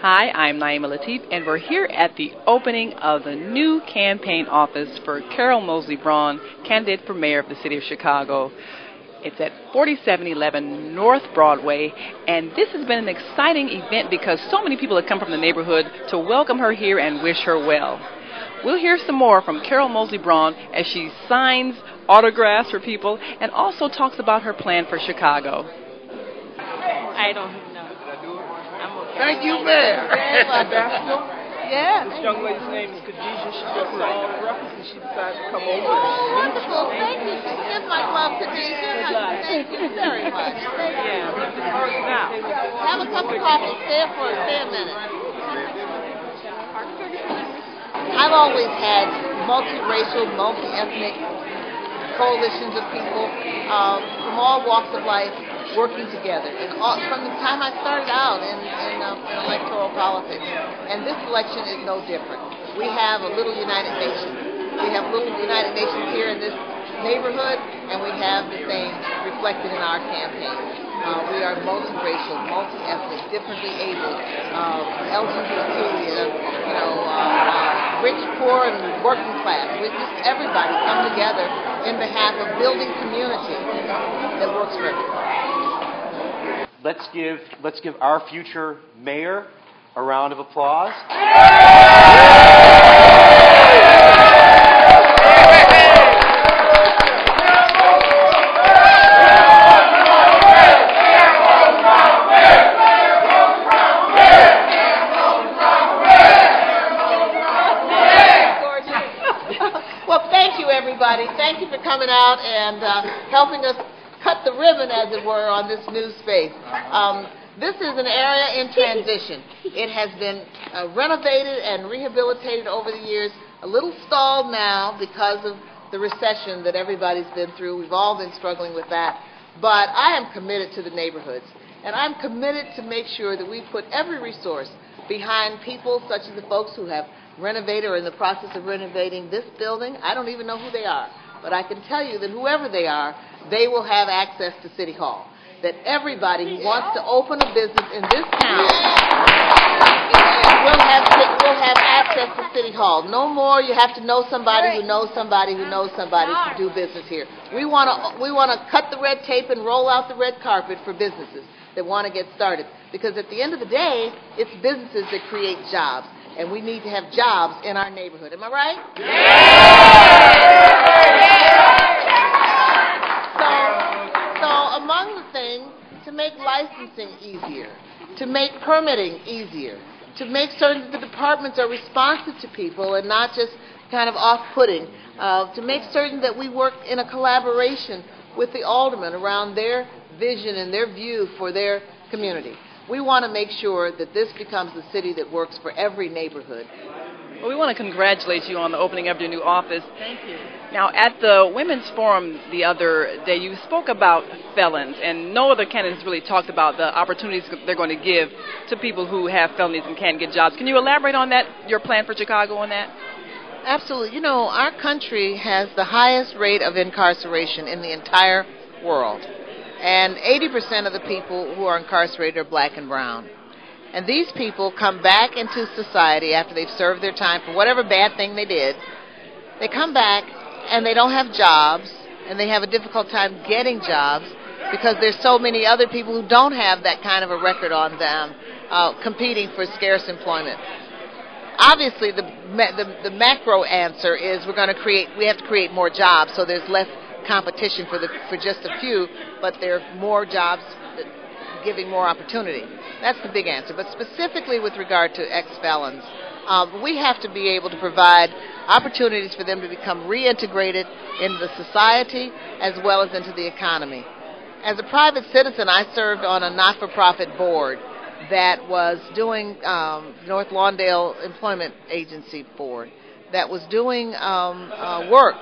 Hi, I'm Naima Latif, and we're here at the opening of the new campaign office for Carol Moseley Braun, candidate for mayor of the city of Chicago. It's at 4711 North Broadway, and this has been an exciting event because so many people have come from the neighborhood to welcome her here and wish her well. We'll hear some more from Carol Moseley Braun as she signs autographs for people and also talks about her plan for Chicago. I don't know. Thank you, Mayor. Yeah. This young lady's name is Khadijah. She just saw all the references and she decided to come over. Wonderful. Thank you. Give my love, Khadijah. Thank you very much. Yeah. Now, Have a cup of coffee. Stay a minute. I've always had multiracial, multi-ethnic coalitions of people from all walks of life working together. And from the time I started out in electoral politics, and this election is no different. We have a little United Nations. We have little United Nations here in this neighborhood, and we have the same reflected in our campaign. We are multiracial, multi-ethnic, differently abled, LGBT, rich, poor, and working class. We just everybody come together in behalf of building community that works for everybody. Let's give our future mayor a round of applause. Well, thank you, everybody. Thank you for coming out and helping us cut the ribbon, as it were, on this new space. This is an area in transition. It has been renovated and rehabilitated over the years, a little stalled now because of the recession that everybody's been through. We've all been struggling with that. But I am committed to the neighborhoods, and I'm committed to make sure that we put every resource behind people such as the folks who have renovated or in the process of renovating this building. I don't even know who they are, but I can tell you that whoever they are, they will have access to City Hall. That everybody who wants to open a business in this town will have access to City Hall. No more you have to know somebody who knows somebody who knows somebody to do business here. We want to cut the red tape and roll out the red carpet for businesses that want to get started. Because at the end of the day, it's businesses that create jobs. And we need to have jobs in our neighborhood. Am I right? So among the things, to make licensing easier, to make permitting easier, to make certain that the departments are responsive to people and not just kind of off-putting, to make certain that we work in a collaboration with the aldermen around their vision and their view for their community. We want to make sure that this becomes the city that works for every neighborhood. Well, we want to congratulate you on the opening of your new office. Thank you. Now, at the Women's Forum the other day, you spoke about felons, and no other candidates really talked about the opportunities they're going to give to people who have felonies and can't get jobs. Can you elaborate on that, your plan for Chicago on that? Absolutely. You know, our country has the highest rate of incarceration in the entire world. And 80% of the people who are incarcerated are black and brown. And these people come back into society after they've served their time for whatever bad thing they did. They come back and they don't have jobs, and they have a difficult time getting jobs because there's so many other people who don't have that kind of a record on them competing for scarce employment. Obviously, the macro answer is we have to create more jobs so there's less competition for just a few, but there are more jobs giving more opportunity. That's the big answer. But specifically with regard to ex-felons, we have to be able to provide opportunities for them to become reintegrated into the society as well as into the economy. As a private citizen, I served on a not-for-profit board that was doing North Lawndale Employment Agency board that was doing work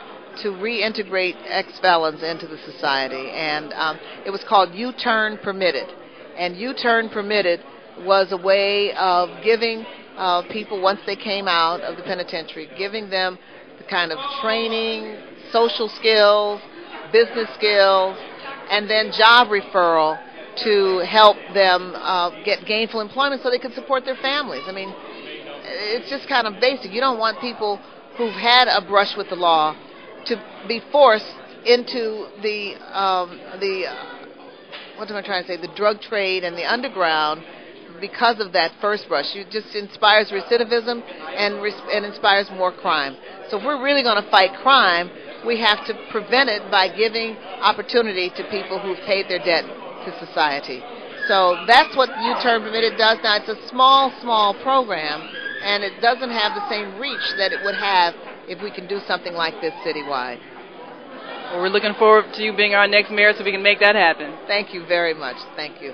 to reintegrate ex-felons into the society, and it was called U-Turn Permitted. And U-Turn Permitted was a way of giving people, once they came out of the penitentiary, giving them the kind of training, social skills, business skills, and then job referral to help them get gainful employment so they can support their families. I mean, it's just kind of basic. You don't want people who've had a brush with the law to be forced into the what am I trying to say? The drug trade and the underground because of that first brush. It just inspires recidivism and inspires more crime. So if we're really going to fight crime, we have to prevent it by giving opportunity to people who've paid their debt to society. So that's what U-Turn Permitted does. Now, it's a small program, and it doesn't have the same reach that it would have if we can do something like this citywide. Well, we're looking forward to you being our next mayor so we can make that happen. Thank you very much. Thank you.